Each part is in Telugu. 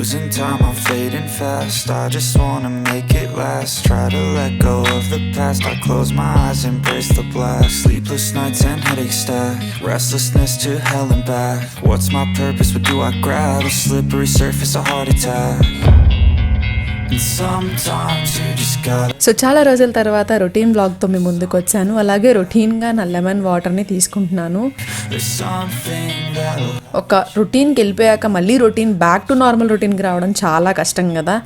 losing time, I'm fading fast. I just wanna make it last. Try to let go of the past. I close my eyes, embrace the blast. Sleepless nights and headaches stack. Restlessness to hell and back. What's my purpose? What do I grab? A slippery surface, a heart attack. And sometimes you just gotta. So చాలా రోజుల తర్వాత రొటీన్ బ్లాగ్తో మీ ముందుకు వచ్చాను. అలాగే రొటీన్గా నా లెమన్ వాటర్ని తీసుకుంటున్నాను. ఒక రొటీన్కి వెళ్ళిపోయాక మళ్ళీ రొటీన్ బ్యాక్ టు నార్మల్ రొటీన్కి రావడం చాలా కష్టం కదా.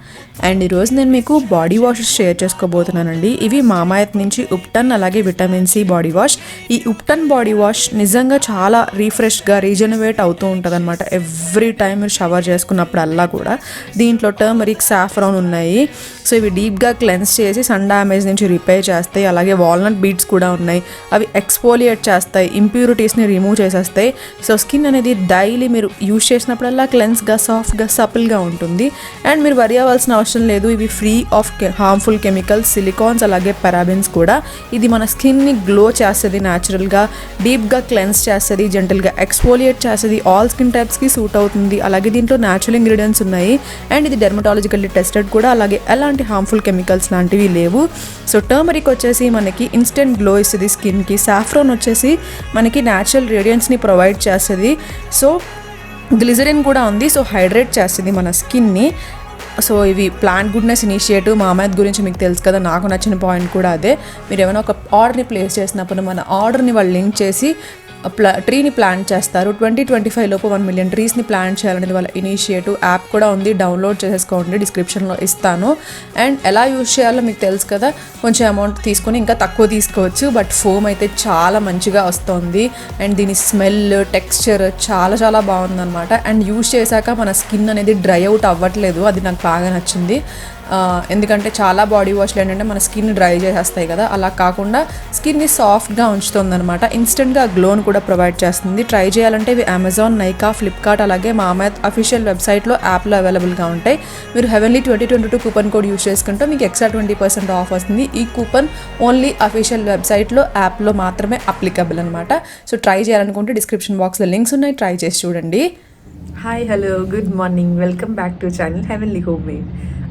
అండ్ ఈరోజు నేను మీకు బాడీ వాషెస్ షేర్ చేసుకోబోతున్నానండి. ఇవి మామాఎర్త్ నుంచి ఉప్టన్ అలాగే విటమిన్ సి బాడీ వాష్. ఈ ఉప్టన్ బాడీ వాష్ నిజంగా చాలా రీఫ్రెష్గా రీజనరేట్ అవుతూ ఉంటుంది అనమాట. ఎవ్రీ టైం మీరు షవర్ చేసుకున్నప్పుడల్లా కూడా. దీంట్లో టర్మరిక్, సాఫ్రాన్ ఉన్నాయి. సో ఇవి డీప్గా క్లెన్స్ చేసి సన్ డ్యామేజ్ నుంచి రిపేర్ చేస్తాయి. అలాగే వాల్నట్ బీడ్స్ కూడా ఉన్నాయి. అవి ఎక్స్పోలియేట్ చేస్తాయి, ఇంప్యూరిటీస్ని రిమూవ్ చేసేస్తాయి. సో స్కిన్ అనేది డైలీ మీరు యూజ్ చేసినప్పుడల్లా క్లెన్స్గా, సాఫ్ట్గా, సపిల్గా ఉంటుంది. అండ్ మీరు వరి అవ్వాల్సిన అవసరం లేదు. ఇవి free of harmful chemicals, silicones అలాగే పారాబెన్స్ కూడా. ఇది మన స్కిన్ని గ్లో చేస్తుంది, న్యాచురల్గా డీప్గా క్లెన్స్ చేస్తుంది, జెంటల్గా ఎక్స్పోలియేట్ చేస్తుంది. ఆల్ స్కిన్ టైప్స్కి సూట్ అవుతుంది. అలాగే దీంట్లో న్యాచురల్ ఇంగ్రీడియంట్స్ ఉన్నాయి. అండ్ ఇది డెర్మటాలజికల్లీ టెస్టెడ్ కూడా. అలాగే ఎలాంటి హార్మ్ఫుల్ కెమికల్స్ లాంటివి లేవు. సో టర్మరిక్ వచ్చేసి మనకి ఇన్స్టెంట్ గ్లో ఇస్తుంది స్కిన్కి. సాఫ్రాన్ వచ్చేసి మనకి న్యాచురల్ రేడియన్స్ని ప్రొవైడ్ చేస్తుంది. సో గ్లిజరిన్ కూడా ఉంది. సో హైడ్రేట్ చేస్తుంది మన స్కిన్ని. సో ఇవి ప్లాంట్ గుడ్నెస్ ఇనిషియేటివ్. మామాఎర్త్ గురించి మీకు తెలుసు కదా, నాకు నచ్చిన పాయింట్ కూడా అదే. మీరు ఏమైనా ఒక ఆర్డర్ని ప్లేస్ చేసినప్పుడు మన ఆర్డర్ని వాళ్ళు లింక్ చేసి ట్రీని ప్లాంట్ చేస్తారు. 2025 లోపు 1 million ట్రీస్ని ప్లాంట్ చేయాలనేది వాళ్ళ ఇనిషియేటివ్. యాప్ కూడా ఉంది, డౌన్లోడ్ చేసేసుకోండి, డిస్క్రిప్షన్లో ఇస్తాను. అండ్ ఎలా యూజ్ చేయాలో మీకు తెలుసు కదా. కొంచెం అమౌంట్ తీసుకొని ఇంకా తక్కువ తీసుకోవచ్చు. బట్ ఫోమ్ అయితే చాలా మంచిగా వస్తుంది. అండ్ దీని స్మెల్, టెక్స్చర్ చాలా చాలా బాగుందన్నమాట. అండ్ యూజ్ చేశాక మన స్కిన్ అనేది డ్రై అవుట్ అవ్వట్లేదు. అది నాకు బాగా నచ్చింది. ఎందుకంటే చాలా బాడీ వాష్లు ఏంటంటే మన స్కిన్ డ్రై చేసేస్తాయి కదా, అలా కాకుండా స్కిన్ని సాఫ్ట్గా ఉంచుతుంది అనమాట. ఇన్స్టెంట్గా గ్లోని కూడా ప్రొవైడ్ చేస్తుంది. ట్రై చేయాలంటే ఇవి అమెజాన్, నైకా, ఫ్లిప్కార్ట్ అలాగే మామాఎర్త్ అఫీషియల్ వెబ్సైట్లో యాప్లో అవైలబుల్గా ఉంటాయి. మీరు హెవెన్లీ 2022 కూపన్ కోడ్ యూజ్ చేసుకుంటే మీకు ఎక్స్ట్రా 20% ఆఫ్ వస్తుంది. ఈ కూపన్ ఓన్లీ అఫీషియల్ వెబ్సైట్లో, యాప్లో మాత్రమే అప్లికబుల్ అనమాట. సో ట్రై చేయాలనుకుంటే డిస్క్రిప్షన్ బాక్స్లో లింక్స్ ఉన్నాయి, ట్రై చేసి చూడండి. Hi, hello, good morning, welcome back to channel heavenly home made.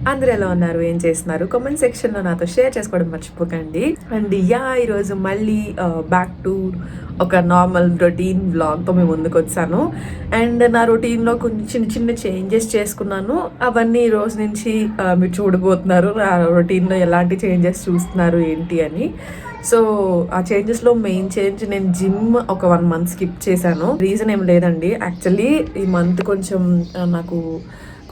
అందరూ ఎలా ఉన్నారు, ఏం చేస్తున్నారు? కామెంట్ సెక్షన్లో నాతో షేర్ చేసుకోవడం మర్చిపోకండి. అండ్ ఈరోజు మళ్ళీ బ్యాక్ టు ఒక నార్మల్ రొటీన్ వ్లాగ్తో మేము ముందుకు వచ్చాను. అండ్ నా రొటీన్లో కొంచెం చిన్న చిన్న చేంజెస్ చేసుకున్నాను. అవన్నీ ఈ రోజు నుంచి మీరు చూడబోతున్నారు. నా రొటీన్లో ఎలాంటి చేంజెస్ చూస్తున్నారు ఏంటి అని. సో ఆ చేంజెస్లో మెయిన్ చేంజ్, నేను జిమ్ ఒక 1 month స్కిప్ చేశాను. రీజన్ ఏం లేదండి, యాక్చువల్లీ ఈ మంత్ కొంచెం నాకు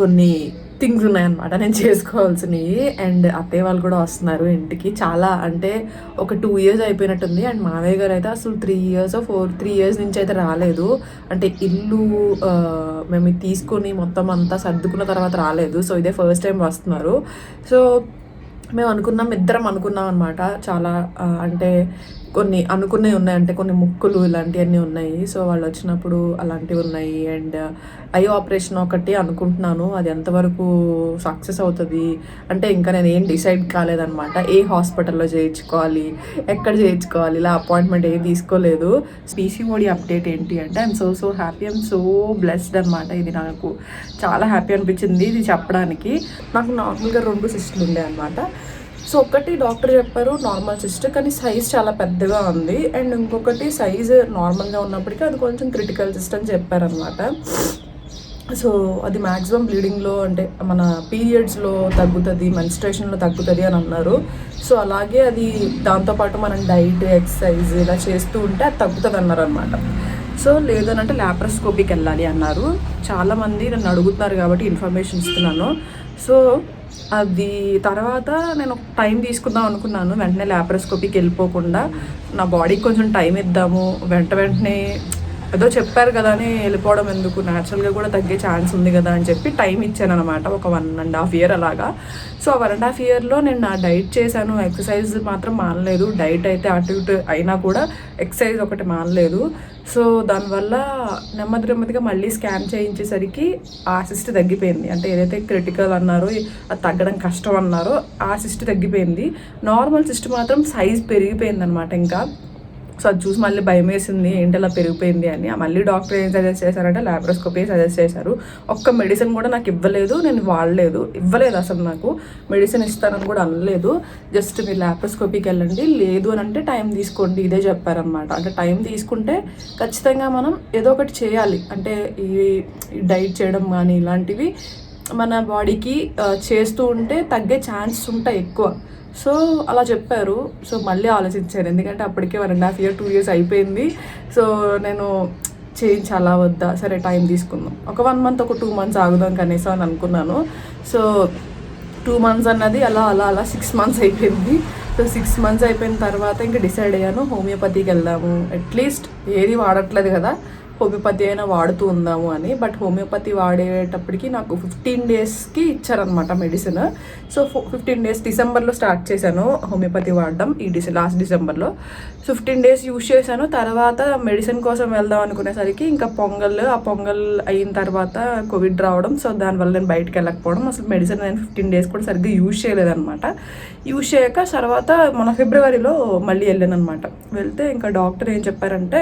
కొన్ని థింగ్స్ ఉన్నాయన్నమాట నేను చేసుకోవాల్సినవి. అండ్ అత్తయ్య వాళ్ళు కూడా వస్తున్నారు ఇంటికి. చాలా అంటే ఒక 2 years అయిపోయినట్టుంది. అండ్ మావయ్య గారు అయితే అసలు 3 years నుంచి అయితే రాలేదు. అంటే ఇల్లు మేము తీసుకొని మొత్తం అంతా సర్దుకున్న తర్వాత రాలేదు. సో ఇదే ఫస్ట్ టైం వస్తున్నారు. సో మేము ఇద్దరం అనుకున్నాం అనమాట. చాలా అంటే కొన్ని అనుకున్నవి ఉన్నాయి, అంటే కొన్ని ముక్కులు ఇలాంటివన్నీ ఉన్నాయి. సో వాళ్ళు వచ్చినప్పుడు అలాంటివి ఉన్నాయి. అండ్ ఐ ఆపరేషన్ ఒకటి అనుకుంటున్నాను, అది ఎంతవరకు సక్సెస్ అవుతుంది అంటే ఇంకా నేను ఏం డిసైడ్ కాలేదనమాట. ఏ హాస్పిటల్లో చేయించుకోవాలి, ఎక్కడ చేయించుకోవాలి, ఇలా అపాయింట్మెంట్ ఏం తీసుకోలేదు. పీసీఓడి అప్డేట్ ఏంటి అంటే I'm so happy, I'm so blessed అనమాట. ఇది నాకు చాలా హ్యాపీ అనిపించింది ఇది చెప్పడానికి. నాకు నార్మల్గా 2 సిస్టర్లు ఉండే అనమాట. సో ఒకటి డాక్టర్ చెప్పారు నార్మల్ సిస్ట్, కానీ సైజ్ చాలా పెద్దగా ఉంది. అండ్ ఇంకొకటి సైజ్ నార్మల్గా ఉన్నప్పటికీ అది కొంచెం క్రిటికల్ సిస్ట్ అని చెప్పారనమాట. సో అది మ్యాక్సిమం బ్లీడింగ్లో అంటే మన పీరియడ్స్లో తగ్గుతుంది, మెన్స్ట్రేషన్లో తగ్గుతుంది అని అన్నారు. సో అలాగే అది దాంతోపాటు మనం డైట్, ఎక్సర్సైజ్ ఇలా చేస్తూ ఉంటే అది తగ్గుతుంది అన్నారు అనమాట. సో లేదనంటే ల్యాప్రోస్కోపీకి వెళ్ళాలి అన్నారు. చాలామంది నన్ను అడుగుతున్నారు కాబట్టి ఇన్ఫర్మేషన్ ఇస్తున్నాను. సో అది తర్వాత నేను టైం తీసుకుందాం అనుకున్నాను. వెంటనే ల్యాప్రోస్కోపీకి వెళ్ళిపోకుండా నా బాడీకి కొంచెం టైం ఇద్దాము, వెంటనే ఏదో చెప్పారు కదా అని వెళ్ళిపోవడం ఎందుకు, న్యాచురల్గా కూడా తగ్గే ఛాన్స్ ఉంది కదా అని చెప్పి టైం ఇచ్చాను అనమాట. ఒక 1.5 year అలాగా. సో 1.5 yearలో నేను నా డైట్ చేశాను, ఎక్సర్సైజ్ మాత్రం మానలేదు. డైట్ అయితే అటు ఇటు అయినా కూడా ఎక్సర్సైజ్ ఒకటి మానలేదు. సో దానివల్ల నెమ్మదిగా మళ్ళీ స్కాన్ చేయించేసరికి ఆ సిస్ట్ తగ్గిపోయింది. అంటే ఏదైతే క్రిటికల్ అన్నారో అది తగ్గడం కష్టం అన్నారో ఆ సిస్ట్ తగ్గిపోయింది. నార్మల్ సిస్ట్ మాత్రం సైజ్ పెరిగిపోయింది అనమాట. ఇంకా సో అది చూసి మళ్ళీ భయం వేసింది, ఏంటి అలా పెరిగిపోయింది అని. మళ్ళీ డాక్టర్ ఏం సజెస్ట్ చేశారంటే లాప్రోస్కోపీ సజెస్ట్ చేశారు. ఒక్క మెడిసిన్ కూడా నాకు ఇవ్వలేదు, నేను ఇవ్వలేదు అసలు. నాకు మెడిసిన్ ఇస్తానని కూడా అనలేదు. జస్ట్ మీరు లాప్రోస్కోపీకి వెళ్ళండి, లేదు అని అంటే టైం తీసుకోండి, ఇదే చెప్పారనమాట. అంటే టైం తీసుకుంటే ఖచ్చితంగా మనం ఏదో ఒకటి చేయాలి, అంటే ఈ డైట్ చేయడం కానీ ఇలాంటివి మన బాడీకి చేస్తూ ఉంటే తగ్గే ఛాన్సెస్ ఉంటాయి ఎక్కువ. సో అలా చెప్పారు. సో మళ్ళీ ఆలోచించాను, ఎందుకంటే అప్పటికే 1.5 year 2 years అయిపోయింది. సో నేను చేయించాలా వద్దా, సరే టైం తీసుకుందాం, ఒక 1 month ఒక 2 months ఆగుదాం కనీసం అని అనుకున్నాను. సో 2 months అన్నది అలా 6 months అయిపోయింది. సో 6 months అయిపోయిన తర్వాత ఇంకా డిసైడ్ అయ్యాను, హోమియోపతికి వెళ్దాము, అట్లీస్ట్ ఏది వాడట్లేదు కదా, హోమియోపతి అయినా వాడుతూ ఉందాము అని. బట్ హోమియోపతి వాడేటప్పటికి నాకు 15 daysకి ఇచ్చారనమాట మెడిసిన్. సో 15 days డిసెంబర్లో స్టార్ట్ చేశాను హోమియోపతి వాడడం, లాస్ట్ డిసెంబర్లో. 15 days యూజ్ చేశాను. తర్వాత మెడిసిన్ కోసం వెళ్దాం అనుకునేసరికి ఇంకా ఆ పొంగల్ అయిన తర్వాత కోవిడ్ రావడం. సో దానివల్ల నేను బయటకు వెళ్ళకపోవడం, అసలు మెడిసిన్ నేను 15 days కూడా సరిగ్గా యూజ్ చేయలేదన్నమాట. యూజ్ చేయక తర్వాత మన ఫిబ్రవరిలో మళ్ళీ వెళ్ళాను అనమాట. వెళ్తే ఇంకా డాక్టర్ ఏం చెప్పారంటే,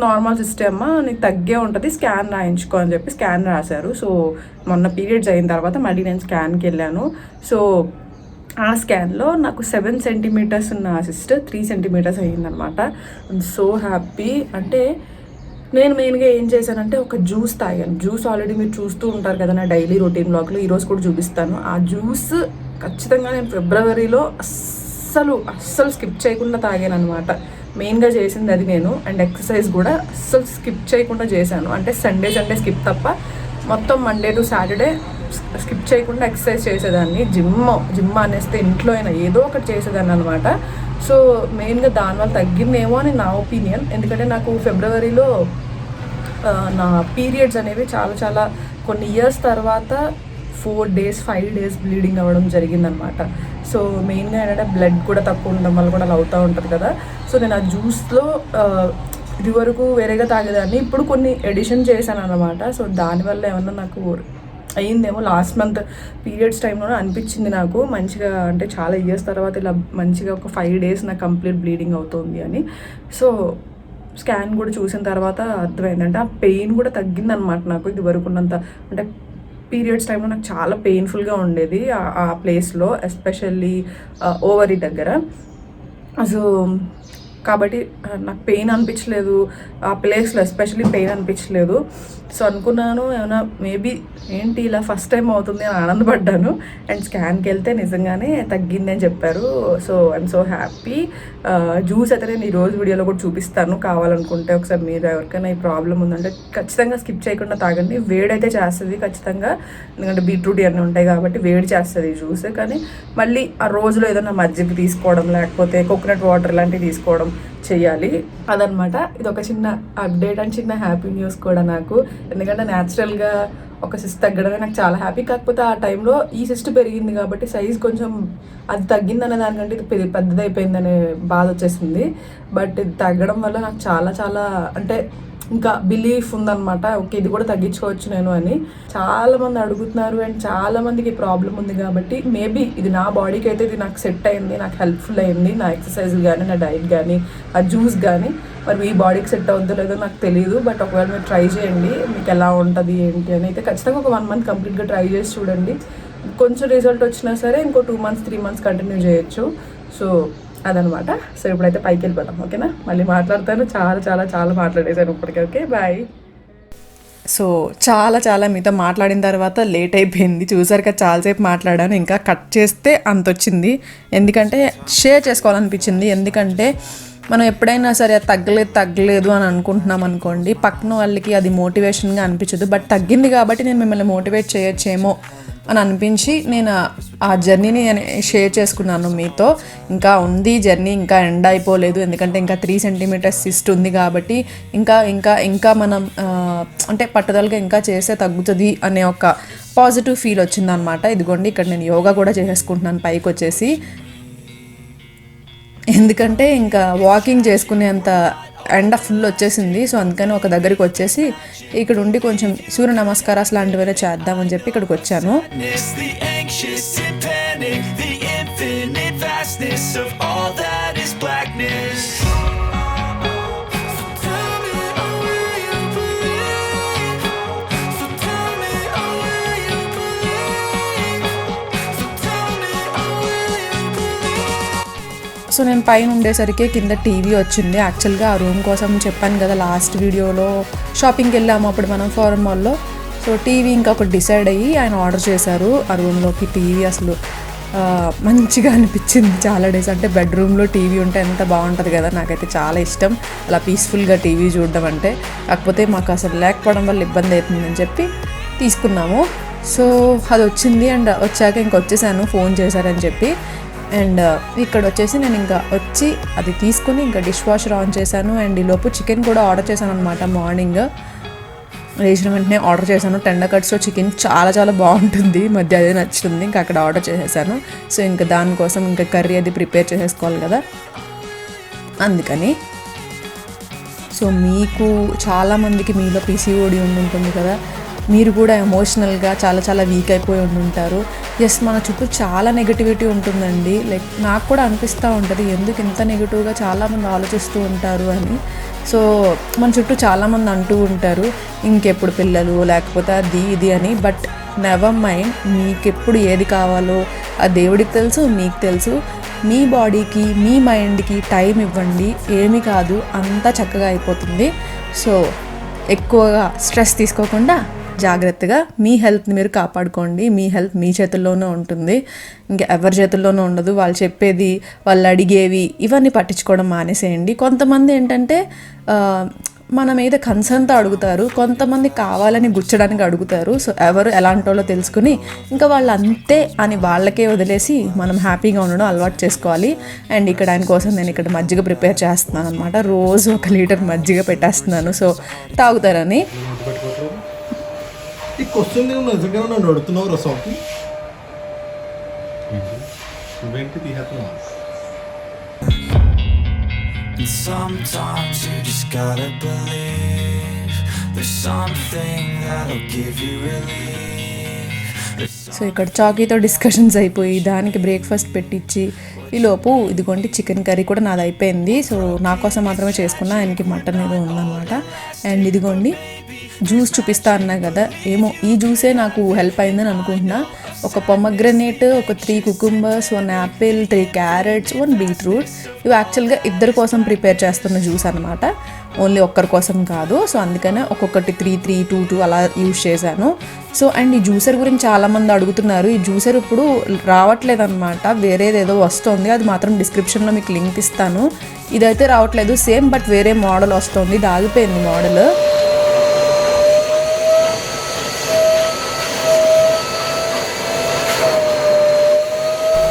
నార్మల్ సిస్టమ్, నీకు తగ్గే ఉంటుంది, స్కాన్ రాయించుకో అని చెప్పి స్కాన్ రాశారు. సో మొన్న పీరియడ్స్ అయిన తర్వాత మళ్ళీ నేను స్కాన్కి వెళ్ళాను. సో ఆ స్కాన్లో నాకు 7 centimeters ఉన్న సిస్ట్ 3 centimeters అయ్యిందనమాట. I'm so happy. అంటే నేను మెయిన్గా ఏం చేశానంటే ఒక జ్యూస్ తాగాను. జ్యూస్ ఆల్రెడీ మీరు చూస్తూ ఉంటారు కదా నా డైలీ రొటీన్ బ్లాగ్లో, ఈరోజు కూడా చూపిస్తాను. ఆ జ్యూస్ ఖచ్చితంగా నేను ఫిబ్రవరిలో అస్సలు స్కిప్ చేయకుండా తాగాను అనమాట. మెయిన్గా చేసింది అది నేను. అండ్ ఎక్సర్సైజ్ కూడా అస్సలు స్కిప్ చేయకుండా చేశాను. అంటే సండే స్కిప్ తప్ప మొత్తం మండే టు సాటర్డే స్కిప్ చేయకుండా ఎక్సర్సైజ్ చేసేదాన్ని. జిమ్ అనేస్తే ఇంట్లో అయినా ఏదో ఒకటి చేసేదాన్ని అనమాట. సో మెయిన్గా దానివల్ల తగ్గిందేమో అని నా ఒపీనియన్. ఎందుకంటే నాకు ఫిబ్రవరిలో నా పీరియడ్స్ అనేవి చాలా కొన్ని ఇయర్స్ తర్వాత 4 days 5 days బ్లీడింగ్ అవ్వడం జరిగిందనమాట. సో మెయిన్గా ఏంటంటే బ్లడ్ కూడా తక్కువ ఉండడం వల్ల కూడా అలా అవుతూ ఉంటుంది కదా. సో నేను ఆ జ్యూస్లో ఇది వరకు వేరేగా తాగేదాన్ని, ఇప్పుడు కొన్ని ఎడిషన్ చేశాను అనమాట. సో దానివల్ల ఏమన్నా నాకు అయ్యిందేమో. లాస్ట్ మంత్ పీరియడ్స్ టైంలోనే అనిపించింది నాకు మంచిగా, అంటే చాలా ఇయర్స్ తర్వాత ఇలా మంచిగా ఒక 5 days నాకు కంప్లీట్ బ్లీడింగ్ అవుతుంది అని. సో స్కాన్ కూడా చూసిన తర్వాత అర్థమైందంటే ఆ పెయిన్ కూడా తగ్గిందనమాట నాకు. ఇది వరకు ఉన్నంత, అంటే పీరియడ్స్ టైంలో నాకు చాలా పెయిన్ఫుల్గా ఉండేది ఆ ప్లేస్లో, ఎస్పెషల్లీ ఓవరీ దగ్గర. సో కాబట్టి నాకు పెయిన్ అనిపించలేదు ఆ ప్లేస్లో, ఎస్పెషల్లీ పెయిన్ అనిపించలేదు. సో అనుకున్నాను ఏమైనా మేబీ ఏంటి ఇలా ఫస్ట్ టైం అవుతుంది అని ఆనందపడ్డాను. అండ్ స్కాన్కి వెళ్తే నిజంగానే తగ్గింది అని చెప్పారు. So I'm so happy. Juice అయితే నేను ఈరోజు వీడియోలో కూడా చూపిస్తాను, కావాలనుకుంటే ఒకసారి మీరు ఎవరికైనా ఈ ప్రాబ్లం ఉందంటే ఖచ్చితంగా స్కిప్ చేయకుండా తాగండి. వేడైతే చేస్తుంది ఖచ్చితంగా, ఎందుకంటే బీట్రూట్ ఇవన్నీ ఉంటాయి కాబట్టి వేడి చేస్తుంది ఈ జ్యూస్. కానీ మళ్ళీ ఆ రోజులో ఏదైనా మజ్జిగ తీసుకోవడం, లేకపోతే కోకోనట్ వాటర్ లాంటివి తీసుకోవడం చేయాలి. అదనమాట. ఇది ఒక చిన్న అప్డేట్ అండ్ చిన్న హ్యాపీ న్యూస్ కూడా నాకు. ఎందుకంటే న్యాచురల్గా ఒక సిస్ట్ తగ్గడమే నాకు చాలా హ్యాపీ. కాకపోతే ఆ టైంలో ఈ సిస్ట్ పెరిగింది కాబట్టి సైజ్ కొంచెం అది తగ్గిందనే దానికంటే ఇది పెద్దదైపోయిందనే బాధ వచ్చేసింది. బట్ ఇది తగ్గడం వల్ల నాకు చాలా అంటే ఇంకా బిలీఫ్ ఉందన్నమాట, ఓకే ఇది కూడా తగ్గించుకోవచ్చు నేను అని. చాలామంది అడుగుతున్నారు అండ్ చాలామందికి ప్రాబ్లం ఉంది కాబట్టి మేబీ ఇది నా బాడీకి అయితే ఇది నాకు సెట్ అయింది, నాకు హెల్ప్ఫుల్ అయింది. నా ఎక్సర్సైజ్ కానీ, నా డైట్ కానీ, ఆ జ్యూస్ కానీ. మరి మీ బాడీకి సెట్ అవుతుందో లేదో నాకు తెలియదు. బట్ ఒకవేళ మీరు ట్రై చేయండి, మీకు ఎలా ఉంటుంది ఏంటి అని. అయితే ఖచ్చితంగా ఒక 1 month కంప్లీట్గా ట్రై చేసి చూడండి. కొంచెం రిజల్ట్ వచ్చినా సరే ఇంకో 2 months 3 months కంటిన్యూ చేయొచ్చు. సో అదనమాట. సో ఇప్పుడైతే పైకి వెళ్ళిపోతాం, ఓకేనా? మళ్ళీ మాట్లాడతాను. చాలా మాట్లాడేశాను ఇప్పటికే. Okay, bye. సో చాలా మీతో మాట్లాడిన తర్వాత లేట్ అయిపోయింది. చూసారు కదా, చాలాసేపు మాట్లాడాను. ఇంకా కట్ చేస్తే అంత వచ్చింది, ఎందుకంటే షేర్ చేసుకోవాలనిపించింది. ఎందుకంటే మనం ఎప్పుడైనా సరే తగ్గలేదు అని అనుకుంటున్నాం అనుకోండి, పక్కన వాళ్ళకి అది మోటివేషన్గా అనిపించదు. బట్ తగ్గింది కాబట్టి నేను మిమ్మల్ని మోటివేట్ చేయొచ్చేమో అని అనిపించి నేను ఆ జర్నీని షేర్ చేసుకున్నాను మీతో. ఇంకా ఉంది జర్నీ, ఇంకా ఎండ్ అయిపోలేదు. ఎందుకంటే ఇంకా 3 centimeters సిస్ట్ ఉంది కాబట్టి ఇంకా మనం అంటే పట్టుదలగా ఇంకా చేస్తే తగ్గుతుంది అనే ఒక పాజిటివ్ ఫీల్ వచ్చిందనమాట. ఇదిగోండి ఇక్కడ నేను యోగా కూడా చేసేసుకుంటున్నాను పైకి వచ్చేసి. ఎందుకంటే ఇంకా వాకింగ్ చేసుకునేంత ఎండ ఫుల్ వచ్చేసింది. సో అందుకని ఒక దగ్గరికి వచ్చేసి ఇక్కడ ఉండి కొంచెం సూర్య నమస్కారాలు లాంటివైనా చేద్దామని చెప్పి ఇక్కడికి వచ్చాను. The infinite vastness of all that is blackness. So నేను పైన ఉండేసరికి కింద టీవీ వచ్చింది. యాక్చువల్గా ఆ రూమ్ కోసం చెప్పాను కదా లాస్ట్ వీడియోలో, షాపింగ్కి వెళ్ళాము అప్పుడు మనం ఫారెన్ మాల్లో. సో టీవీ ఇంకా ఒకటి డిసైడ్ అయ్యి ఆయన ఆర్డర్ చేశారు ఆ రూమ్లోకి. టీవీ అసలు మంచిగా అనిపించింది చాలా డేస్. అంటే బెడ్రూమ్లో టీవీ ఉంటే ఎంత బాగుంటుంది కదా, నాకైతే చాలా ఇష్టం అలా పీస్ఫుల్గా టీవీ చూడడం అంటే. కాకపోతే మాకు అసలు లేకపోవడం వల్ల ఇబ్బంది అవుతుందని చెప్పి తీసుకున్నాము. సో అది వచ్చింది అండ్ వచ్చాక ఇంక వచ్చేసాను, ఫోన్ చేశారని చెప్పి. అండ్ ఇక్కడ వచ్చేసి నేను ఇంకా వచ్చి అది తీసుకుని ఇంకా డిష్ వాషర్ ఆన్ చేశాను. అండ్ ఈలోపు చికెన్ కూడా ఆర్డర్ చేశాను అనమాట. మార్నింగ్ లేచిన వెంటనే ఆర్డర్ చేశాను. టెండర్ కట్స్లో చికెన్ చాలా చాలా బాగుంటుంది, మధ్య అదే నచ్చుతుంది. ఇంకా అక్కడ ఆర్డర్ చేసేసాను. సో ఇంకా దానికోసం ఇంకా కర్రీ అది ప్రిపేర్ చేసేసుకోవాలి కదా, అందుకని. సో మీకు చాలామందికి మీలో పీసీఓడి ఉంటుంది కదా, మీరు కూడా ఎమోషనల్గా చాలా చాలా వీక్ అయిపోయి ఉంటారు. ఎస్, మన చుట్టూ చాలా నెగిటివిటీ ఉంటుందండి. లైక్ నాకు కూడా అనిపిస్తూ ఉంటుంది ఎందుకు ఇంత నెగిటివ్గా చాలామంది ఆలోచిస్తూ ఉంటారు అని. సో మన చుట్టూ చాలామంది అంటూ ఉంటారు ఇంకెప్పుడు పిల్లలు లేకపోతే అది ఇది అని. బట్ నెవర్ మైండ్, మీకు ఎప్పుడు ఏది కావాలో ఆ దేవుడికి తెలుసు, మీకు తెలుసు. మీ బాడీకి మీ మైండ్కి టైం ఇవ్వండి, ఏమీ కాదు, అంతా చక్కగా అయిపోతుంది. సో ఎక్కువగా స్ట్రెస్ తీసుకోకుండా జాగ్రత్తగా మీ హెల్త్ని మీరు కాపాడుకోండి. మీ హెల్త్ మీ చేతుల్లోనే ఉంటుంది, ఇంకా ఎవరి చేతుల్లోనూ ఉండదు. వాళ్ళు చెప్పేది, వాళ్ళు అడిగేవి ఇవన్నీ పట్టించుకోవడం మానేసేయండి. కొంతమంది ఏంటంటే మన మీద కన్సర్న్తో అడుగుతారు, కొంతమంది కావాలని గుచ్చడానికి అడుగుతారు. సో ఎవరు ఎలాంటి వాళ్ళో తెలుసుకుని ఇంకా వాళ్ళు అంతే అని వాళ్ళకే వదిలేసి మనం హ్యాపీగా ఉండడం అలవాటు చేసుకోవాలి. అండ్ ఇక్కడ ఆయన కోసం నేను ఇక్కడ మజ్జిగ ప్రిపేర్ చేస్తున్నాను అనమాట. రోజు 1 లీటర్ మజ్జిగ పెట్టేస్తున్నాను, సో తాగుతారని. ఈ క్వశ్చన్ నిజంగా నన్ను అడుగుతున్నావు రసంకి నువ్వేంటి తీసేస్తున్నావు. And sometimes you just gotta believe there's something that'll give you relief. So ఇక్కడ చాకీతో డిస్కషన్స్ అయిపోయి దానికి బ్రేక్ఫాస్ట్ పెట్టించి ఈలోపు ఇదిగోండి చికెన్ కర్రీ కూడా నాది అయిపోయింది. సో నా కోసం మాత్రమే చేసుకున్నా, ఆయనకి మటన్ ఏదో ఉందన్నమాట. అండ్ ఇదిగోండి జ్యూస్ చూపిస్తా అన్నా కదా, ఏమో ఈ జ్యూసే నాకు హెల్ప్ అయిందని అనుకుంటున్నా. ఒక పొమగ్రనేట్, ఒక 3 కుకుంబర్స్, 1 యాపిల్, 3 క్యారెట్స్, 1 బీట్రూట్. ఇవి యాక్చువల్గా ఇద్దరి కోసం ప్రిపేర్ చేస్తున్న జ్యూస్ అనమాట, ఓన్లీ ఒక్కరి కోసం కాదు. సో అందుకనే ఒక్కొక్కటి 3, 3, 2, 2 అలా యూజ్ చేశాను. సో అండ్ ఈ జ్యూసర్ గురించి చాలామంది అడుగుతున్నారు. ఈ జ్యూసర్ ఇప్పుడు రావట్లేదు అనమాట, వేరేదేదో వస్తుంది. అది మాత్రం డిస్క్రిప్షన్లో మీకు లింక్ ఇస్తాను. ఇదైతే రావట్లేదు సేమ్, బట్ వేరే మోడల్ వస్తుంది. ఇది ఆగిపోయింది మోడల్.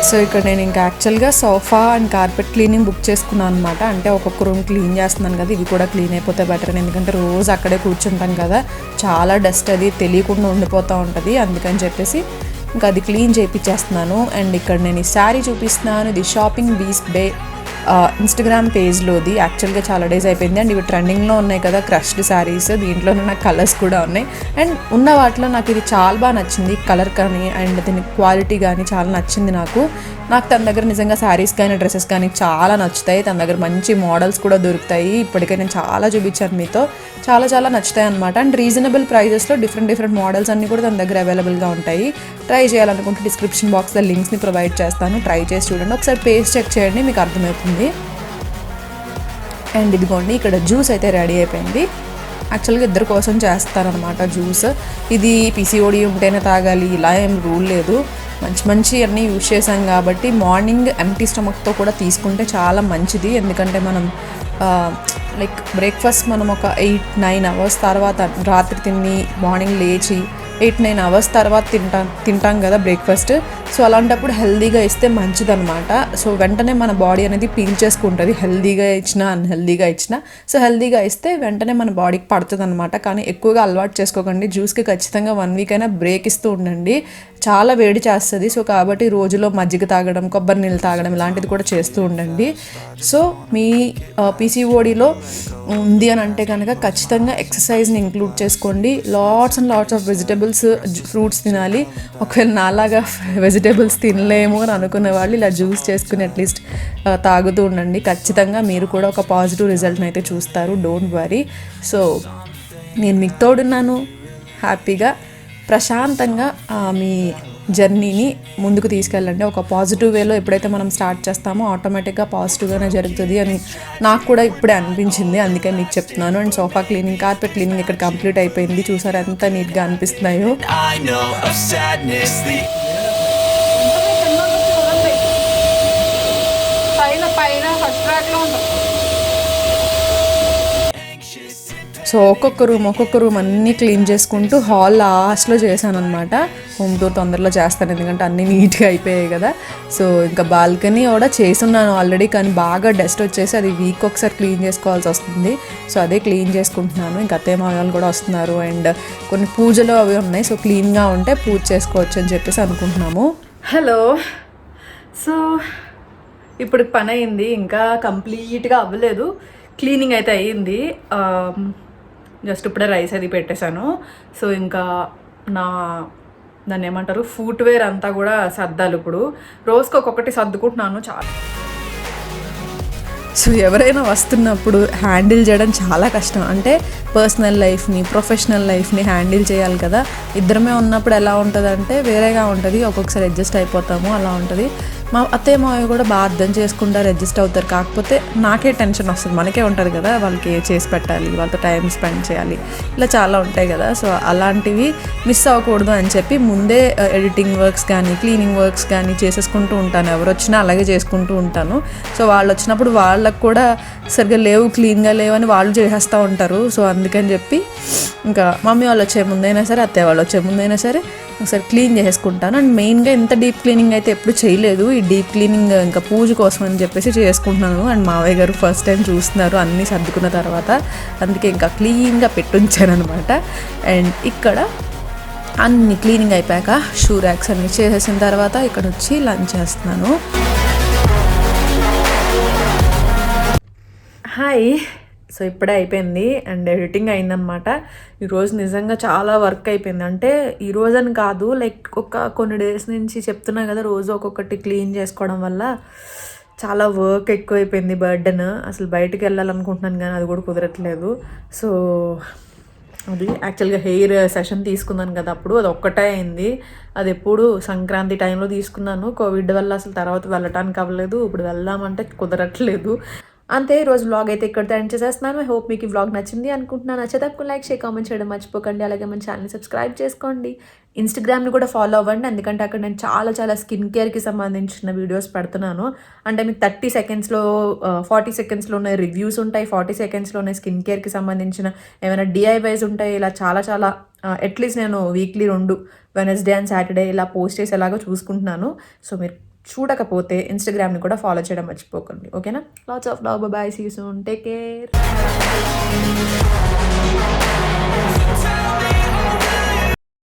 సో ఇక్కడ నేను ఇంకా యాక్చువల్గా sofa and carpet cleaning book చేసుకున్నాను అనమాట. అంటే ఒక్కొక్క రూమ్ క్లీన్ చేస్తున్నాను కదా, ఇవి కూడా క్లీన్ అయిపోతే బెటర్. ఎందుకంటే రోజు అక్కడే కూర్చుంటాం కదా, చాలా డస్ట్ అది తెలియకుండా ఉండిపోతూ ఉంటుంది. అందుకని చెప్పేసి ఇంకా అది క్లీన్ చేయించేస్తున్నాను. అండ్ ఇక్కడ నేను ఈ శారీ చూపిస్తున్నాను. ఇది షాపింగ్ బీస్ బే ఇన్స్టాగ్రామ్ పేజ్లోది. యాక్చువల్గా చాలా డేస్ అయిపోయింది. అండ్ ఇవి ట్రెండింగ్లో ఉన్నాయి కదా క్రష్డ్ శారీస్, దీంట్లోనే నాకు కలర్స్ కూడా ఉన్నాయి. అండ్ ఉన్న వాటిలో నాకు ఇది చాలా బాగా నచ్చింది, కలర్ కానీ అండ్ దీని క్వాలిటీ కానీ చాలా నచ్చింది నాకు. తన దగ్గర నిజంగా శారీస్ కానీ డ్రెస్సెస్ కానీ చాలా నచ్చుతాయి. తన దగ్గర మంచి మోడల్స్ కూడా దొరుకుతాయి. ఇప్పటికే నేను చాలా చూపించాను మీతో, చాలా చాలా నచ్చుతాయి అనమాట. అండ్ రీజనబుల్ ప్రైజెస్లో డిఫరెంట్ మోడల్స్ అన్నీ కూడా తన దగ్గర అవైలబుల్గా ఉంటాయి. ట్రై చేయాలనుకుంటే డిస్క్రిప్షన్ బాక్స్లో లింక్స్ని ప్రొవైడ్ చేస్తాను, ట్రై చేసి చూడండి. ఒకసారి పేజ్ చెక్ చేయండి, మీకు అర్థమవుతుంది. అండ్ ఇదిగోండి ఇక్కడ జ్యూస్ అయితే రెడీ అయిపోయింది. యాక్చువల్గా ఇద్దరి కోసం చేస్తారనమాట జ్యూస్. ఇది పీసీఓడి ఉంటేనే తాగాలి ఇలా ఏం రూల్ లేదు. మంచి అన్నీ యూజ్ చేశాం కాబట్టి మార్నింగ్ ఎంప్టీ స్టమక్తో కూడా తీసుకుంటే చాలా మంచిది. ఎందుకంటే మనం లైక్ బ్రేక్ఫాస్ట్ మనం ఒక 8-9 అవర్స్ తర్వాత రాత్రి తిని మార్నింగ్ లేచి 8-9 అవర్స్ తర్వాత తింటాం కదా బ్రేక్ఫాస్ట్. సో అలాంటప్పుడు హెల్దీగా ఇస్తే మంచిదన్నమాట. సో వెంటనే మన బాడీ అనేది పీల్ చేసుకుంటుంది, హెల్దీగా ఇచ్చినా అన్హెల్దీగా ఇచ్చినా. సో హెల్దీగా ఇస్తే వెంటనే మన బాడీకి పడుతుంది అనమాట. కానీ ఎక్కువగా అలవాటు చేసుకోకండి. జ్యూస్కి ఖచ్చితంగా 1 వీక్ అయినా బ్రేక్ ఇస్తూ ఉండండి, చాలా వేడి చేస్తుంది. సో కాబట్టి రోజులో మజ్జిగ తాగడం, కొబ్బరి నీళ్ళు తాగడం ఇలాంటిది కూడా చేస్తూ ఉండండి. సో మీ పీసీఓడిలో ఉంది అని అంటే కనుక ఖచ్చితంగా ఎక్సర్సైజ్ని ఇంక్లూడ్ చేసుకోండి. Lots and lots of vegetables, fruits తినాలి. ఒకవేళ నాలాగా వెజిటబుల్స్ తినలేము అని అనుకునే వాళ్ళు ఇలా జ్యూస్ చేసుకుని అట్లీస్ట్ తాగుతూ ఉండండి. ఖచ్చితంగా మీరు కూడా ఒక పాజిటివ్ రిజల్ట్ని అయితే చూస్తారు, డోంట్ వరీ. సో నేను మీకు తోడున్నాను, హ్యాపీగా ప్రశాంతంగా మీ జర్నీని ముందుకు తీసుకెళ్ళండి. ఒక పాజిటివ్ వేలో ఎప్పుడైతే మనం స్టార్ట్ చేస్తామో ఆటోమేటిక్గా పాజిటివ్గానే జరుగుతుంది అని నాకు కూడా ఇప్పుడే అనిపించింది. అందుకే మీకు చెప్తున్నాను. And sofa cleaning, carpet cleaning ఇక్కడ కంప్లీట్ అయిపోయింది. చూసారు ఎంత నీట్గా అనిపిస్తున్నాయో. సో ఒక్కొక్క రూమ్ అన్నీ క్లీన్ చేసుకుంటూ హాల్ లాస్ట్లో చేశాను అనమాట. హోమ్ టూర్ తొందరలో చేస్తాను, ఎందుకంటే అన్నీ నీట్గా అయిపోయాయి కదా. సో ఇంకా బాల్కనీ కూడా చేసున్నాను ఆల్రెడీ, కానీ బాగా డస్ట్ వచ్చేసి అది వీక్ ఒకసారి క్లీన్ చేసుకోవాల్సి వస్తుంది. సో అదే క్లీన్ చేసుకుంటున్నాను. ఇంకా అత్తయ్య మామయ్యలు కూడా వస్తున్నారు అండ్ కొన్ని పూజలు అవి ఉన్నాయి. సో క్లీన్గా ఉంటే పూజ చేసుకోవచ్చు అని చెప్పేసి అనుకుంటున్నాము. హలో, సో ఇప్పుడు పని అయింది, ఇంకా కంప్లీట్గా అవ్వలేదు. క్లీనింగ్ అయితే అయ్యింది. జస్ట్ ఇప్పుడే రైస్ అది పెట్టేశాను. సో ఇంకా దాన్ని ఏమంటారు, ఫుట్వేర్ అంతా కూడా సర్దాలి. ఇప్పుడు రోజుకి ఒక్కొక్కటి సర్దుకుంటున్నాను. చాలా సో ఎవరైనా వస్తున్నప్పుడు హ్యాండిల్ చేయడం చాలా కష్టం. అంటే పర్సనల్ లైఫ్ని, ప్రొఫెషనల్ లైఫ్ని హ్యాండిల్ చేయాలి కదా. ఇద్దరమే ఉన్నప్పుడు ఎలా ఉంటుంది అంటే వేరేగా ఉంటుంది, ఒక్కొక్కసారి అడ్జస్ట్ అయిపోతాము, అలా ఉంటుంది. మా అత్తయ్య మావయ్య కూడా బాగా అర్థం చేసుకుంటారు, అడ్జస్ట్ అవుతారు. కాకపోతే నాకే టెన్షన్ వస్తుంది, మనకే ఉంటుంది కదా, వాళ్ళకి చేసి పెట్టాలి, వాళ్ళతో టైం స్పెండ్ చేయాలి, ఇలా చాలా ఉంటాయి కదా. సో అలాంటివి మిస్ అవ్వకూడదు అని చెప్పి ముందే ఎడిటింగ్ వర్క్స్ కానీ క్లీనింగ్ వర్క్స్ కానీ చేసేసుకుంటూ ఉంటాను. ఎవరు వచ్చినా అలాగే చేసుకుంటూ ఉంటాను. సో వాళ్ళు వచ్చినప్పుడు వాళ్ళకు కూడా సరిగ్గా లేవు, క్లీన్గా లేవు అని వాళ్ళు చేసేస్తూ ఉంటారు. సో అందుకని చెప్పి ఇంకా మమ్మీ వాళ్ళు వచ్చే ముందైనా సరే, అత్తయ్య వాళ్ళు వచ్చే ముందైనా సరే ఒకసారి క్లీన్ చేసుకుంటాను. అండ్ మెయిన్గా ఇంత డీప్ క్లీనింగ్ అయితే ఎప్పుడు చేయలేదు. ఈ డీప్ క్లీనింగ్ ఇంకా పూజ కోసం అని చెప్పేసి చేసుకుంటున్నాను. అండ్ మావయ్య గారు ఫస్ట్ టైం చూస్తున్నారు అన్నీ సర్దుకున్న తర్వాత, అందుకే ఇంకా క్లీన్గా పెట్టుంచాను అనమాట. అండ్ ఇక్కడ అన్ని క్లీనింగ్ అయిపోయాక షూ ర్యాక్స్ అన్ని చేసేసిన తర్వాత ఇక్కడ వచ్చి లంచ్ చేస్తున్నాను. హాయ్, సో ఇప్పుడే అయిపోయింది అండ్ ఎడిటింగ్ అయిందనమాట. ఈరోజు నిజంగా చాలా వర్క్ అయిపోయింది. అంటే ఈరోజు అని కాదు, లైక్ కొన్ని డేస్ నుంచి చెప్తున్నా కదా, రోజు ఒక్కొక్కటి క్లీన్ చేసుకోవడం వల్ల చాలా వర్క్ ఎక్కువైపోయింది, బర్డెన్. అసలు బయటికి వెళ్ళాలనుకుంటున్నాను కానీ అది కూడా కుదరట్లేదు. సో అది యాక్చువల్గా హెయిర్ సెషన్ తీసుకున్నాను కదా, అప్పుడు అది ఒక్కటే అయింది. అది ఎప్పుడు సంక్రాంతి టైంలో తీసుకున్నాను. కోవిడ్ వల్ల అసలు తర్వాత వెళ్ళటానికి అవ్వలేదు. ఇప్పుడు వెళ్దామంటే కుదరట్లేదు. అంతే, ఈరోజు వ్లాగ్ అయితే ఇక్కడితో ఎండ్ చేసేస్తున్నాను. ఐ హోప్ మీకు ఈ వ్లాగ్ నచ్చింది అనుకుంటున్నాను. నచ్చితే లైక్, షేర్, కామెంట్ చేయడం మర్చిపోకండి. అలాగే మన ఛానల్ని సబ్స్క్రైబ్ చేసుకోండి. ఇన్స్టాగ్రామ్ని కూడా ఫాలో అవ్వండి, ఎందుకంటే అక్కడ నేను చాలా స్కిన్ కేర్కి సంబంధించిన వీడియోస్ పెడుతున్నాను. అంటే మీకు 30 సెకండ్స్లో 40 సెకండ్స్లోనే రివ్యూస్ ఉంటాయి, 40 సెకండ్స్లోనే స్కిన్ కేర్కి సంబంధించిన ఏమైనా DIYs ఉంటాయి. ఇలా చాలా అట్లీస్ట్ నేను వీక్లీ 2 వెనస్డే అండ్ సాటర్డే ఇలా పోస్ట్ చేసేలాగా చూసుకుంటున్నాను. సో మీరు చూడకపోతే ఇన్స్టాగ్రామ్ని కూడా ఫాలో చేయడం మర్చిపోకండి. ఓకేనా? Lots of love, bye, see you soon, take care.